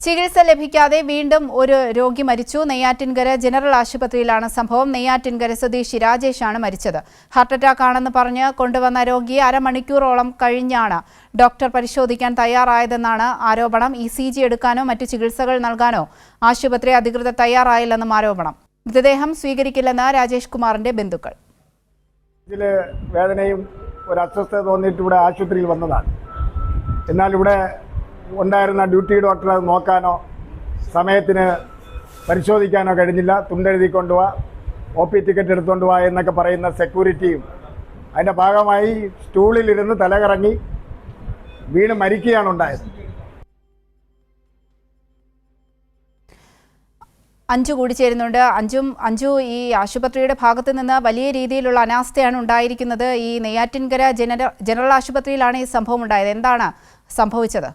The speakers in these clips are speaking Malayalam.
ചികിത്സ ലഭിക്കാതെ വീണ്ടും ഒരു രോഗി മരിച്ചു. നെയ്യാറ്റിൻകര ജനറൽ ആശുപത്രിയിലാണ് സംഭവം. നെയ്യാറ്റിൻകര സ്വദേശി രാജേഷാണ് മരിച്ചത്. ഹാർട്ട് അറ്റാക്ക് ആണെന്ന് പറഞ്ഞ് കൊണ്ടുവന്ന രോഗിയെ അരമണിക്കൂറോളം കഴിഞ്ഞാണ് ഡോക്ടർ പരിശോധിക്കാൻ തയ്യാറായതെന്നാണ് ആരോപണം. ECG എടുക്കാനോ മറ്റു ചികിത്സകൾ നൽകാനോ ആശുപത്രി അധികൃതർ തയ്യാറായില്ലെന്നും ആരോപണം. മൃതദേഹം സ്വീകരിക്കില്ലെന്ന് രാജേഷ് കുമാറിന്റെ ബന്ധുക്കൾ. ഇതില് വേദനയും ഒരു അസ്വസ്ഥത തോന്നിയിട്ട് ഇവിടെ ആശുപത്രിയിൽ വന്നതാണ്. എന്നാൽ ഇവിടെ ഉണ്ടായിരുന്ന ഡ്യൂട്ടി ഡോക്ടറെ നോക്കാനോ സമയത്തിന് പരിശോധിക്കാനോ കഴിഞ്ഞില്ല. തുണ്ടെഴുതി കൊണ്ടുപോവാ, OP ടിക്കറ്റ് എടുത്തുകൊണ്ട് പോവാ എന്നൊക്കെ പറയുന്ന സെക്യൂരിറ്റിയും അതിൻ്റെ ഭാഗമായി സ്റ്റൂളിലിരുന്ന് തലകറങ്ങി വീണ് മരിക്കുകയാണ് ഉണ്ടായത്. അഞ്ജു കൂടി ചേരുന്നുണ്ട്. അഞ്ജു, ഈ ആശുപത്രിയുടെ ഭാഗത്ത് നിന്ന് വലിയ രീതിയിലുള്ള അനാസ്ഥയാണ് ഉണ്ടായിരിക്കുന്നത്. ഈ നെയ്യാറ്റിൻകര ജനറൽ ആശുപത്രിയിലാണ് ഈ സംഭവം ഉണ്ടായത്. എന്താണ് സംഭവിച്ചത്?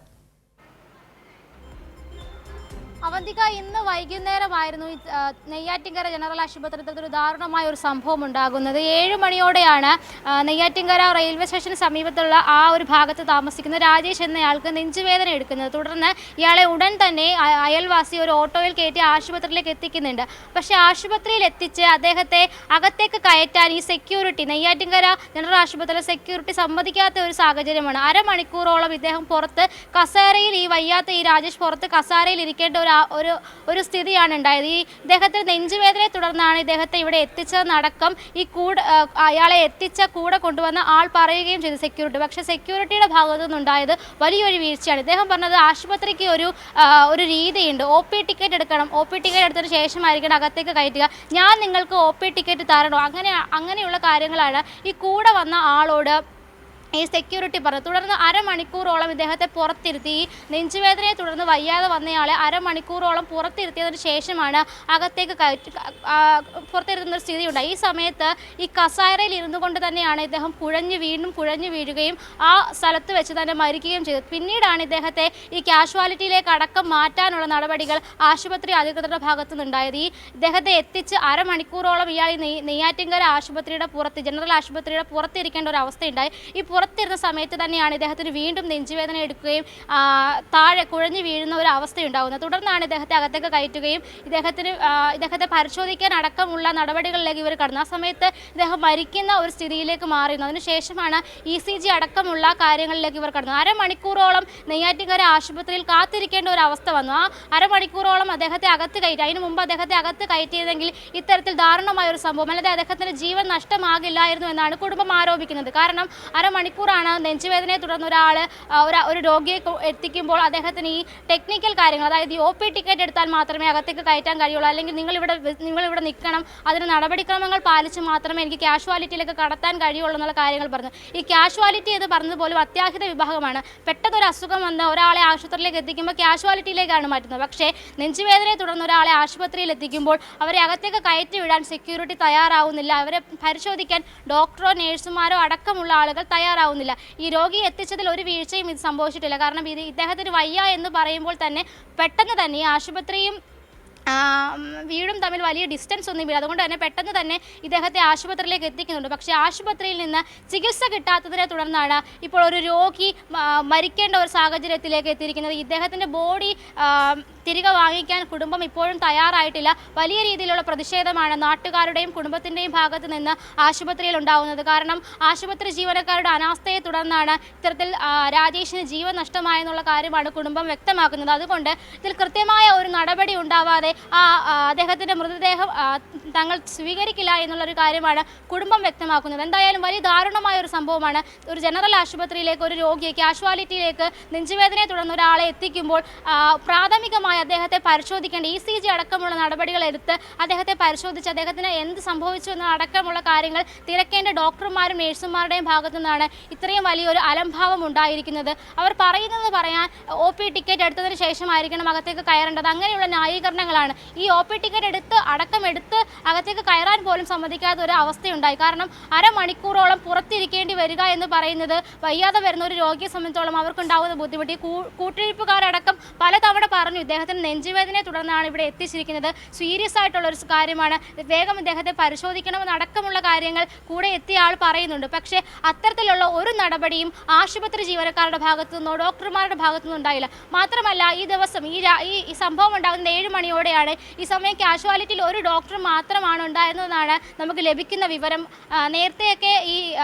അവന്തിക, ഇന്ന് വൈകുന്നേരമായിരുന്നു നെയ്യാറ്റിൻകര ജനറൽ ആശുപത്രിയിൽ ഒരു ദാരുണമായ ഒരു സംഭവം ഉണ്ടാകുന്നത്. 7 മണിയോടെയാണ് നെയ്യാറ്റിൻകര റെയിൽവേ സ്റ്റേഷന് സമീപത്തുള്ള ആ ഒരു ഭാഗത്ത് താമസിക്കുന്ന രാജേഷ് എന്നയാൾക്ക് നെഞ്ചുവേദന എടുക്കുന്നത്. തുടർന്ന് ഇയാളെ ഉടൻ തന്നെ അയൽവാസി ഒരു ഓട്ടോയിൽ കയറ്റി ആശുപത്രിയിലേക്ക് എത്തിക്കുന്നുണ്ട്. പക്ഷേ ആശുപത്രിയിൽ എത്തിച്ച് അദ്ദേഹത്തെ അകത്തേക്ക് കയറ്റാൻ ഈ സെക്യൂരിറ്റി, നെയ്യാറ്റിൻകര ജനറൽ ആശുപത്രിയിലെ സെക്യൂരിറ്റി സമ്മതിക്കാത്ത ഒരു സാഹചര്യമാണ്. അരമണിക്കൂറോളം ഇദ്ദേഹം പുറത്ത് കസേരയിൽ, ഈ വയ്യാത്ത ഈ രാജേഷ് പുറത്ത് കസേരയിൽ ഇരിക്കേണ്ട ഒരു സ്ഥിതിയാണ് ഉണ്ടായത്. ഈ ഇദ്ദേഹത്തിന് നെഞ്ചുവേദനയെ തുടർന്നാണ് ഇദ്ദേഹത്തെ ഇവിടെ എത്തിച്ചതെന്നടക്കം അയാളെ എത്തിച്ച കൂടെ കൊണ്ടുവന്ന ആൾ പറയുകയും ചെയ്തു, സെക്യൂരിറ്റി. പക്ഷേ സെക്യൂരിറ്റിയുടെ ഭാഗത്തു നിന്നുണ്ടായത് വലിയൊരു വീഴ്ചയാണ്. ഇദ്ദേഹം പറഞ്ഞത് ആശുപത്രിക്ക് ഒരു രീതിയുണ്ട്, OP ടിക്കറ്റ് എടുക്കണം, OP ടിക്കറ്റ് എടുത്തതിന് ശേഷമായിരിക്കണം അകത്തേക്ക് കയറ്റുക, ഞാൻ നിങ്ങൾക്ക് OP ടിക്കറ്റ് തരണോ, അങ്ങനെയുള്ള കാര്യങ്ങളാണ് ഈ കൂടെ വന്ന ആളോട് ഈ സെക്യൂരിറ്റി പറഞ്ഞു. തുടർന്ന് അരമണിക്കൂറോളം ഇദ്ദേഹത്തെ പുറത്തിരുത്തി. ഈ നെഞ്ചുവേദനയെ തുടർന്ന് വയ്യാതെ വന്നയാളെ അരമണിക്കൂറോളം പുറത്തിരുത്തിയതിന് ശേഷമാണ് അകത്തേക്ക് പുറത്തിരുത്തുന്ന ഒരു സ്ഥിതി ഉണ്ടായി. ഈ സമയത്ത് ഈ കസേരയിൽ ഇരുന്നു കൊണ്ട് തന്നെയാണ് ഇദ്ദേഹം വീണ്ടും കുഴഞ്ഞു വീഴുകയും ആ സ്ഥലത്ത് വെച്ച് തന്നെ മരിക്കുകയും ചെയ്തത്. പിന്നീടാണ് ഇദ്ദേഹത്തെ ഈ കാഷ്വാലിറ്റിയിലേക്ക് അടക്കം മാറ്റാനുള്ള നടപടികൾ ആശുപത്രി അധികൃതരുടെ ഭാഗത്തു നിന്നുണ്ടായത്. ഈ ഇദ്ദേഹത്തെ എത്തിച്ച് അരമണിക്കൂറോളം ഇയാൾ നെയ്യാറ്റിൻകര ആശുപത്രിയുടെ പുറത്ത്, ജനറൽ ആശുപത്രിയുടെ പുറത്തിരിക്കേണ്ട ഒരു അവസ്ഥയുണ്ടായി. ഈ പുറത്തിരുന്ന സമയത്ത് തന്നെയാണ് ഇദ്ദേഹത്തിന് വീണ്ടും നെഞ്ചുവേദന എടുക്കുകയും താഴെ കുഴഞ്ഞു വീഴുന്ന ഒരു അവസ്ഥയുണ്ടാകുന്നത്. തുടർന്നാണ് ഇദ്ദേഹത്തെ അകത്തേക്ക് കയറ്റുകയും ഇദ്ദേഹത്തെ പരിശോധിക്കാൻ അടക്കമുള്ള നടപടികളിലേക്ക് ഇവർ കടന്നു. ആ സമയത്ത് ഇദ്ദേഹം മരിക്കുന്ന ഒരു സ്ഥിതിയിലേക്ക് മാറിയിരുന്നു. അതിനുശേഷമാണ് ECG അടക്കമുള്ള കാര്യങ്ങളിലേക്ക് ഇവർ കടന്നു. അരമണിക്കൂറോളം നെയ്യാറ്റിൻകര ആശുപത്രിയിൽ കാത്തിരിക്കേണ്ട ഒരു അവസ്ഥ വന്നു. ആ അരമണിക്കൂറോളം അദ്ദേഹത്തെ അകത്ത് കയറ്റി. അതിനു മുമ്പ് അദ്ദേഹത്തെ അകത്ത് കയറ്റിയതെങ്കിൽ ഇത്തരത്തിൽ ദാരുണമായ ഒരു സംഭവം, അല്ലാതെ അദ്ദേഹത്തിന് ജീവൻ നഷ്ടമാകില്ലായിരുന്നു എന്നാണ് കുടുംബം ആരോപിക്കുന്നത്. കാരണം അരമണിക്കൂറാണ് നെഞ്ചുവേദനയെ തുടർന്ന് ഒരു രോഗിയെ എത്തിക്കുമ്പോൾ അദ്ദേഹത്തിന് ഈ ടെക്നിക്കൽ കാര്യങ്ങൾ, അതായത് ഈ OP ടിക്കറ്റ് എടുത്താൽ മാത്രമേ അകത്തേക്ക് കയറ്റാൻ കഴിയുള്ളൂ, അല്ലെങ്കിൽ നിങ്ങളിവിടെ നിൽക്കണം, അതിന് നടപടിക്രമങ്ങൾ പാലിച്ച് മാത്രമേ എനിക്ക് കാഷ്വാലിറ്റിയിലേക്ക് കടത്താൻ കഴിയുള്ളൂ എന്നുള്ള കാര്യങ്ങൾ പറഞ്ഞു. ഈ കാഷ്വാലിറ്റി എന്ന് പറഞ്ഞതുപോലും അത്യാഹിത വിഭാഗമാണ്. പെട്ടെന്നൊരു അസുഖം വന്ന് ഒരാളെ ആശുപത്രിയിലേക്ക് എത്തിക്കുമ്പോൾ കാഷ്വാലിറ്റിയിലേക്കാണ് മാറ്റുന്നത്. പക്ഷേ നെഞ്ചുവേദനയെ തുടർന്ന് ഒരാളെ ആശുപത്രിയിൽ എത്തിക്കുമ്പോൾ അവരെ അകത്തേക്ക് കയറ്റി വിടാൻ സെക്യൂരിറ്റി തയ്യാറാവുന്നില്ല. അവരെ പരിശോധിക്കാൻ ഡോക്ടറോ നേഴ്സുമാരോ അടക്കമുള്ള ആളുകൾ തയ്യാറാവുന്നില്ല. ഈ രോഗിയെ എത്തിച്ചതിൽ ഒരു വീഴ്ചയും ഇത് സംഭവിച്ചിട്ടില്ല. കാരണം ഇദ്ദേഹത്തിന് വയ്യ എന്ന് പറയുമ്പോൾ തന്നെ പെട്ടെന്ന് തന്നെ ഈ ആശുപത്രിയും വീടും തമ്മിൽ വലിയ ഡിസ്റ്റൻസ് ഒന്നുമില്ല. അതുകൊണ്ട് തന്നെ പെട്ടെന്ന് തന്നെ ഇദ്ദേഹത്തെ ആശുപത്രിയിലേക്ക് എത്തിക്കുന്നുണ്ട്. പക്ഷേ ആശുപത്രിയിൽ നിന്ന് ചികിത്സ കിട്ടാത്തതിനെ തുടർന്നാണ് ഇപ്പോൾ ഒരു രോഗി മരിക്കേണ്ട ഒരു സാഹചര്യത്തിലേക്ക് എത്തിയിരിക്കുന്നത്. ഇദ്ദേഹത്തിൻ്റെ ബോഡി തിരികെ വാങ്ങിക്കാൻ കുടുംബം ഇപ്പോഴും തയ്യാറായിട്ടില്ല. വലിയ രീതിയിലുള്ള പ്രതിഷേധമാണ് നാട്ടുകാരുടെയും കുടുംബത്തിൻ്റെയും ഭാഗത്ത് നിന്ന് ആശുപത്രിയിൽ ഉണ്ടാകുന്നത്. കാരണം ആശുപത്രി ജീവനക്കാരുടെ അനാസ്ഥയെ തുടർന്നാണ് ഇത്തരത്തിൽ രാജേഷിന് ജീവൻ നഷ്ടമായെന്നുള്ള കാര്യമാണ് കുടുംബം വ്യക്തമാക്കുന്നത്. അതുകൊണ്ട് ഇതിൽ കൃത്യമായ ഒരു നടപടി ഉണ്ടാവാതെ അദ്ദേഹത്തിൻ്റെ മൃതദേഹം തങ്ങൾ സ്വീകരിക്കില്ല എന്നുള്ളൊരു കാര്യമാണ് കുടുംബം വ്യക്തമാക്കുന്നത്. എന്തായാലും വലിയ ദാരുണമായ ഒരു സംഭവമാണ്. ഒരു ജനറൽ ആശുപത്രിയിലേക്ക് ഒരു രോഗിയെ, കാഷ്വാലിറ്റിയിലേക്ക് നെഞ്ചുവേദനയെ തുടർന്ന് ഒരാളെ എത്തിക്കുമ്പോൾ പ്രാഥമികമായി അദ്ദേഹത്തെ പരിശോധിക്കേണ്ട ECG അടക്കമുള്ള നടപടികൾ എടുത്ത് അദ്ദേഹത്തെ പരിശോധിച്ച് അദ്ദേഹത്തിന് എന്ത് സംഭവിച്ചു എന്ന അടക്കമുള്ള കാര്യങ്ങൾ തിരക്കേണ്ട ഡോക്ടർമാരും നേഴ്സുമാരുടെയും ഭാഗത്തു നിന്നാണ് ഇത്രയും വലിയൊരു അലംഭാവം ഉണ്ടായിരിക്കുന്നത്. അവർ പറയുന്നത് പറയാൻ OP ടിക്കറ്റ് എടുത്തതിന് ശേഷമായിരിക്കണം അകത്തേക്ക് കയറേണ്ടത്. അങ്ങനെയുള്ള ന്യായീകരണങ്ങളാണ്. ഈ OP ടിക്കറ്റ് എടുത്ത് അകത്തേക്ക് കയറാൻ പോലും സമ്മതിക്കാത്ത ഒരു അവസ്ഥയുണ്ടായി. കാരണം അരമണിക്കൂറോളം പുറത്തിരിക്കേണ്ടി വരിക എന്ന് പറയുന്നത് വയ്യാതെ വരുന്ന ഒരു രോഗിയെ സംബന്ധിച്ചോളം അവർക്കുണ്ടാകുന്ന ബുദ്ധിമുട്ട്. ഈ കൂട്ടിരിപ്പുകാരടക്കം പലതവണ പറഞ്ഞു ഇദ്ദേഹത്തിന് നെഞ്ചുവേദനയെ തുടർന്നാണ് ഇവിടെ എത്തിച്ചിരിക്കുന്നത്, സീരിയസ് ആയിട്ടുള്ള ഒരു കാര്യമാണ്, വേഗം ഇദ്ദേഹത്തെ പരിശോധിക്കണമെന്നടക്കമുള്ള കാര്യങ്ങൾ കൂടെ എത്തിയ ആൾ പറയുന്നുണ്ട്. പക്ഷേ അത്തരത്തിലുള്ള ഒരു നടപടിയും ആശുപത്രി ജീവനക്കാരുടെ ഭാഗത്തു നിന്നോ ഡോക്ടർമാരുടെ ഭാഗത്തു നിന്നോ ഉണ്ടായില്ല. മാത്രമല്ല ഈ ദിവസം ഈ സംഭവം ഉണ്ടാകുന്നത് 7 മണിയോടെയാണ്. ഈ സമയം കാഷ്വാലിറ്റിയിൽ ഒരു ഡോക്ടർ മാത്രമാണ് ഉണ്ടായിരുന്നതെന്നാണ് നമുക്ക് ലഭിക്കുന്ന വിവരം. നേരത്തെയൊക്കെ ഈ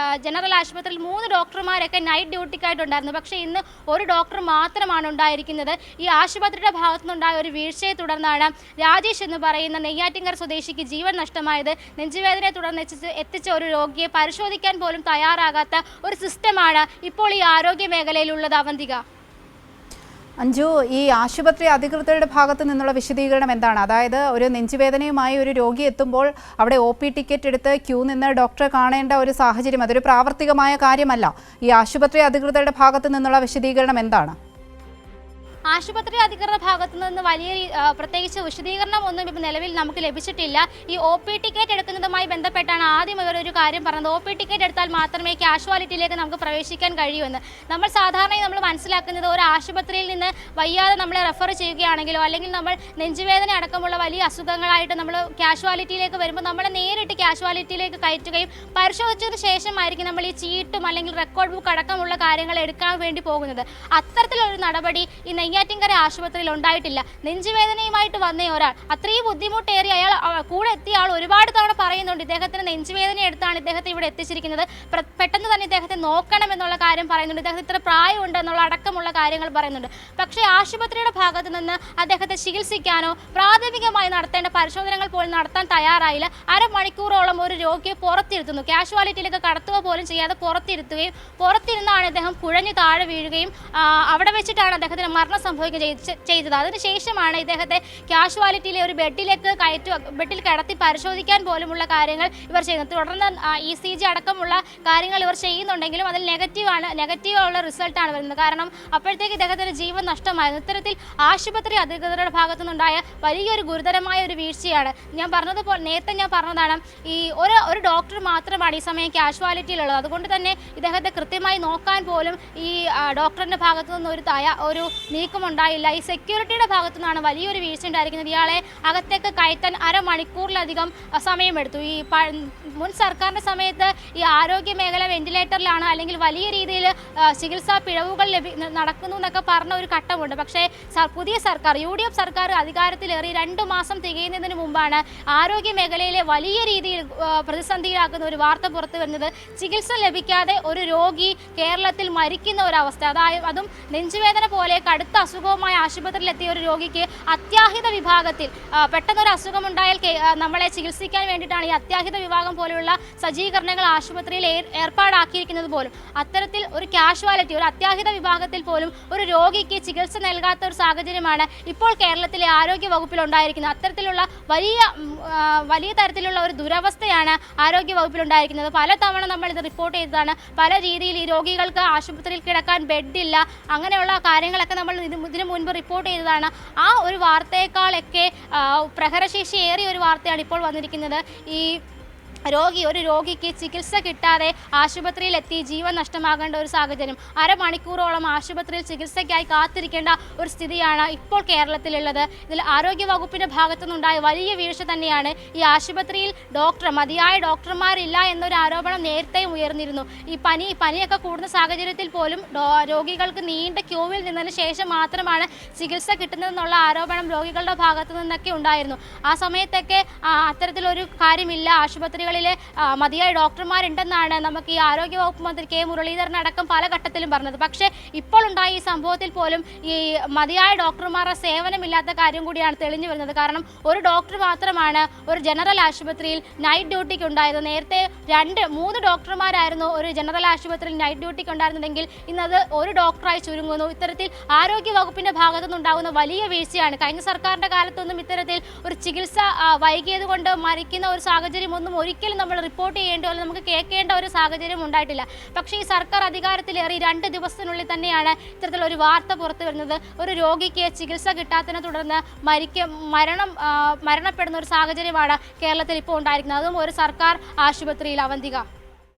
ജനറൽ ആശുപത്രിയിൽ 3 ഡോക്ടർമാരൊക്കെ നൈറ്റ് ഡ്യൂട്ടിക്കായിട്ടുണ്ടായിരുന്നു. പക്ഷേ ഇന്ന് ഒരു ഡോക്ടർ മാത്രമാണ് ഉണ്ടായിരിക്കുന്നത്. ഈ ആശുപത്രിയുടെ ഭാഗത്തുനിന്നുണ്ടായ ഒരു വീഴ്ചയെ തുടർന്നാണ് രാജേഷ് എന്ന് പറയുന്ന നെയ്യാറ്റിൻകര സ്വദേശിക്ക് ജീവൻ നഷ്ടമായത്. നെഞ്ചുവേദനയെ തുടർന്ന് എത്തിച്ച ഒരു രോഗിയെ പരിശോധിക്കാൻ പോലും തയ്യാറാകാത്ത ഒരു സിസ്റ്റമാണ് ഇപ്പോൾ ഈ ആരോഗ്യ മേഖലയിലുള്ളത്. അവന്തിക, അഞ്ജു, ഈ ആശുപത്രി അധികൃതരുടെ ഭാഗത്ത് നിന്നുള്ള വിശദീകരണം എന്താണ്? അതായത് ഒരു നെഞ്ചുവേദനയുമായി ഒരു രോഗി എത്തുമ്പോൾ അവിടെ OP ടിക്കറ്റ് എടുത്ത് ക്യൂ നിന്ന് ഡോക്ടറെ കാണേണ്ട ഒരു സാഹചര്യം അതൊരു പ്രാവർത്തികമായ കാര്യമല്ല. ഈ ആശുപത്രി അധികൃതരുടെ ഭാഗത്ത് നിന്നുള്ള വിശദീകരണം എന്താണ്? ആശുപത്രി അധികൃതരുടെ ഭാഗത്തു നിന്ന് വലിയ പ്രത്യേകിച്ച് വിശദീകരണം ഒന്നും ഇപ്പോൾ നിലവിൽ നമുക്ക് ലഭിച്ചിട്ടില്ല. ഈ OP ടിക്കറ്റ് എടുക്കുന്നതുമായി ബന്ധപ്പെട്ടാണ് ആദ്യം ഇവരൊരു കാര്യം പറഞ്ഞത്. OP ടിക്കറ്റ് എടുത്താൽ മാത്രമേ കാഷ്വാലിറ്റിയിലേക്ക് നമുക്ക് പ്രവേശിക്കാൻ കഴിയൂവെന്ന്. സാധാരണയായി നമ്മൾ മനസ്സിലാക്കുന്നത് ഒരു ആശുപത്രിയിൽ നിന്ന് വയ്യാതെ നമ്മളെ റെഫർ ചെയ്യുകയാണെങ്കിലോ അല്ലെങ്കിൽ നമ്മൾ നെഞ്ചുവേദന അടക്കമുള്ള വലിയ അസുഖങ്ങളായിട്ട് നമ്മൾ കാഷ്വാലിറ്റിയിലേക്ക് വരുമ്പോൾ നമ്മളെ നേരിട്ട് കാഷ്വാലിറ്റിയിലേക്ക് കയറ്റുകയും പരിശോധിച്ചതിന് ശേഷമായിരിക്കും നമ്മൾ ഈ ചീട്ടും അല്ലെങ്കിൽ റെക്കോർഡ് ബുക്ക് അടക്കമുള്ള കാര്യങ്ങൾ എടുക്കാൻ വേണ്ടി പോകുന്നത്. അത്തരത്തിലൊരു നടപടി ഈ നെയ്യാറ്റിൻകര ആശുപത്രിയിൽ ഉണ്ടായിട്ടില്ല. നെഞ്ചുവേദനയുമായിട്ട് വന്ന ഒരാൾ അത്രയും ബുദ്ധിമുട്ടേറി അയാൾ കൂടെ എത്തിയ ആൾ ഒരുപാട് തവണ പറയുന്നുണ്ട് ഇദ്ദേഹത്തിന് നെഞ്ചുവേദന എടുത്താണ് ഇദ്ദേഹത്തെ ഇവിടെ എത്തിച്ചിരിക്കുന്നത്, പെട്ടെന്ന് തന്നെ ഇദ്ദേഹത്തെ നോക്കണമെന്നുള്ള കാര്യം പറയുന്നുണ്ട്, ഇദ്ദേഹത്തിന് ഇത്ര പ്രായമുണ്ട് എന്നുള്ള അടക്കമുള്ള കാര്യങ്ങൾ പറയുന്നുണ്ട്. പക്ഷേ ആശുപത്രിയുടെ ഭാഗത്ത് നിന്ന് അദ്ദേഹത്തെ ചികിത്സിക്കാനോ പ്രാഥമികമായി നടത്തേണ്ട പരിശോധനകൾ പോലും നടത്താൻ തയ്യാറായില്ല. അരമണിക്കൂറോളം ഒരു രോഗിയെ പുറത്തിരുത്തുന്നു, കാഷ്വാലിറ്റിയിലേക്ക് കടത്തുക പോലും ചെയ്യാതെ പുറത്തിരുത്തുകയും പുറത്തിരുന്നാണ് ഇദ്ദേഹം കുഴഞ്ഞു താഴെ വീഴുകയും അവിടെ വെച്ചിട്ടാണ് അദ്ദേഹത്തിന് മരണം സംഭവിക്കുകയും ചെയ്തത്. അതിനുശേഷമാണ് ഇദ്ദേഹത്തെ കാഷ്വാലിറ്റിയിലെ ഒരു ബെഡിൽ കിടത്തി പരിശോധിക്കാൻ പോലുമുള്ള കാര്യങ്ങൾ ഇവർ ചെയ്യുന്നത്. തുടർന്ന് ECG അടക്കമുള്ള കാര്യങ്ങൾ ഇവർ ചെയ്യുന്നുണ്ടെങ്കിലും അതിൽ നെഗറ്റീവുള്ള റിസൾട്ടാണ് വരുന്നത്. കാരണം അപ്പോഴത്തേക്ക് ഇദ്ദേഹത്തിന് ജീവൻ നഷ്ടമായിരുന്നു. ഇത്തരത്തിൽ ആശുപത്രി അധികൃതരുടെ ഭാഗത്തുനിന്നുണ്ടായ വലിയൊരു ഗുരുതരമായ ഒരു വീഴ്ചയാണ്. നേരത്തെ ഞാൻ പറഞ്ഞതാണ്, ഈ ഒരു ഡോക്ടർ മാത്രമാണ് ഈ സമയം കാഷ്വാലിറ്റിയിലുള്ളത്. അതുകൊണ്ട് തന്നെ ഇദ്ദേഹത്തെ കൃത്യമായി നോക്കാൻ പോലും ഈ ഡോക്ടറിന്റെ ഭാഗത്തു നിന്ന് ഒരു നീക്കമുണ്ടായില്ല. ഈ സെക്യൂരിറ്റിയുടെ ഭാഗത്തു നിന്നാണ് വലിയൊരു വീഴ്ച ഉണ്ടായിരിക്കുന്നത്. ഇയാളെ അകത്തേക്ക് കയറ്റാൻ അരമണിക്കൂറിലധികം സമയമെടുത്തു. ഈ മുൻ സർക്കാരിൻ്റെ സമയത്ത് ഈ ആരോഗ്യ മേഖല വെന്റിലേറ്ററിലാണ് അല്ലെങ്കിൽ വലിയ രീതിയിൽ ചികിത്സാ പിഴവുകൾ നടക്കുന്നു എന്നൊക്കെ പറഞ്ഞ ഒരു ഘട്ടമുണ്ട്. പക്ഷേ പുതിയ സർക്കാർ UDF സർക്കാർ അധികാരത്തിലേറി 2 മാസം തികയുന്നതിന് മുമ്പാണ് ആരോഗ്യ മേഖലയിലെ വലിയ രീതിയിൽ പ്രതിസന്ധിയിലാക്കുന്ന ഒരു വാർത്ത പുറത്തു വരുന്നത്. ചികിത്സ ലഭിക്കാതെ ഒരു രോഗി കേരളത്തിൽ മരിക്കുന്ന ഒരവസ്ഥ, അതായത് അതും നെഞ്ചുവേദന പോലെ കടുത്ത അസുഖവുമായി ആശുപത്രിയിലെത്തിയ ഒരു രോഗിക്ക് അത്യാഹിത വിഭാഗത്തിൽ പെട്ടെന്നൊരു അസുഖമുണ്ടായാൽ നമ്മളെ ചികിത്സിക്കാൻ വേണ്ടിയിട്ടാണ് ഈ അത്യാഹിത വിഭാഗം പോലെയുള്ള സജ്ജീകരണങ്ങൾ ആശുപത്രിയിൽ ഏർപ്പാടാക്കിയിരിക്കുന്നത് പോലും. അത്തരത്തിൽ ഒരു കാഷ്വാലിറ്റി, ഒരു അത്യാഹിത വിഭാഗത്തിൽ പോലും ഒരു രോഗിക്ക് ചികിത്സ നൽകാത്ത ഒരു സാഹചര്യമാണ് ഇപ്പോൾ കേരളത്തിലെ ആരോഗ്യ വകുപ്പിൽ ഉണ്ടായിരിക്കുന്നത്. അത്തരത്തിലുള്ള വലിയ തരത്തിലുള്ള ഒരു ദുരവസ്ഥയാണ് ആരോഗ്യ വകുപ്പിൽ ഉണ്ടായിരിക്കുന്നത്. പലതവണ നമ്മൾ ഇത് റിപ്പോർട്ട് ചെയ്തതാണ്. പല രീതിയിൽ ഈ രോഗികൾക്ക് ആശുപത്രിയിൽ കിടക്കാൻ ബെഡില്ല, അങ്ങനെയുള്ള കാര്യങ്ങളൊക്കെ നമ്മൾ ഇതിനു മുൻപ് റിപ്പോർട്ട് ചെയ്തതാണ്. ആ ഒരു വാർത്തയേക്കാളൊക്കെ പ്രഹരശേഷി ഏറിയ ഒരു വാർത്തയാണ് ഇപ്പോൾ വന്നിരിക്കുന്നത്. ഒരു രോഗിക്ക് ചികിത്സ കിട്ടാതെ ആശുപത്രിയിലെത്തി ജീവൻ നഷ്ടമാകേണ്ട ഒരു സാഹചര്യം, അരമണിക്കൂറോളം ആശുപത്രിയിൽ ചികിത്സയ്ക്കായി കാത്തിരിക്കേണ്ട ഒരു സ്ഥിതിയാണ് ഇപ്പോൾ കേരളത്തിലുള്ളത്. ഇതിൽ ആരോഗ്യ വകുപ്പിൻ്റെ ഭാഗത്തുനിന്നുണ്ടായ വലിയ വീഴ്ച തന്നെയാണ്. ഈ ആശുപത്രിയിൽ മതിയായ ഡോക്ടർമാരില്ല എന്നൊരു ആരോപണം നേരത്തെയും ഉയർന്നിരുന്നു. ഈ പനിയൊക്കെ കൂടുന്ന സാഹചര്യത്തിൽ പോലും രോഗികൾക്ക് നീണ്ട ക്യൂവിൽ നിന്നതിന് ശേഷം മാത്രമാണ് ചികിത്സ കിട്ടുന്നതെന്നുള്ള ആരോപണം രോഗികളുടെ ഭാഗത്തു നിന്നൊക്കെ ഉണ്ടായിരുന്നു. ആ സമയത്തൊക്കെ അത്തരത്തിലൊരു കാര്യമില്ല, ആശുപത്രികൾ മതിയായ ഡോക്ടർമാരുണ്ടെന്നാണ് നമുക്ക് ഈ ആരോഗ്യ വകുപ്പ് മന്ത്രി K. മുരളീധരൻ അടക്കം പല ഘട്ടത്തിലും പറഞ്ഞത്. പക്ഷേ ഇപ്പോൾ ഉണ്ടായ ഈ സംഭവത്തിൽ പോലും ഈ മതിയായ ഡോക്ടർമാരുടെ സേവനമില്ലാത്ത കാര്യം കൂടിയാണ് തെളിഞ്ഞു വരുന്നത്. കാരണം ഒരു ഡോക്ടർ മാത്രമാണ് ഒരു ജനറൽ ആശുപത്രിയിൽ നൈറ്റ് ഡ്യൂട്ടിക്ക് ഉണ്ടായത്. നേരത്തെ 2-3 ഡോക്ടർമാരായിരുന്നു ഒരു ജനറൽ ആശുപത്രിയിൽ നൈറ്റ് ഡ്യൂട്ടിക്ക് ഉണ്ടായിരുന്നതെങ്കിൽ ഇന്നത് ഒരു ഡോക്ടറായി ചുരുങ്ങുന്നു. ഇത്തരത്തിൽ ആരോഗ്യ വകുപ്പിന്റെ ഭാഗത്തുനിന്നുണ്ടാകുന്ന വലിയ വീഴ്ചയാണ്. കഴിഞ്ഞ സർക്കാരിന്റെ കാലത്തൊന്നും ഇത്തരത്തിൽ ഒരു ചികിത്സ വൈകിയത് കൊണ്ട് മരിക്കുന്ന ഒരു സാഹചര്യം ഒന്നും ഒരിക്കലും ഒരിക്കലും നമ്മൾ റിപ്പോർട്ട് ചെയ്യേണ്ട അല്ലെങ്കിൽ നമുക്ക് കേൾക്കേണ്ട ഒരു സാഹചര്യം ഉണ്ടായിട്ടില്ല. പക്ഷേ ഈ സർക്കാർ അധികാരത്തിലേറി 2 ദിവസത്തിനുള്ളിൽ തന്നെയാണ് ഇത്തരത്തിലൊരു വാർത്ത പുറത്തു വരുന്നത്. ഒരു രോഗിക്ക് ചികിത്സ കിട്ടാത്തതിനെ തുടർന്ന് മരണപ്പെടുന്ന ഒരു സാഹചര്യമാണ് കേരളത്തിൽ ഇപ്പോൾ ഉണ്ടായിരിക്കുന്നത്, അതും ഒരു സർക്കാർ ആശുപത്രിയിൽ. അവന്തിക.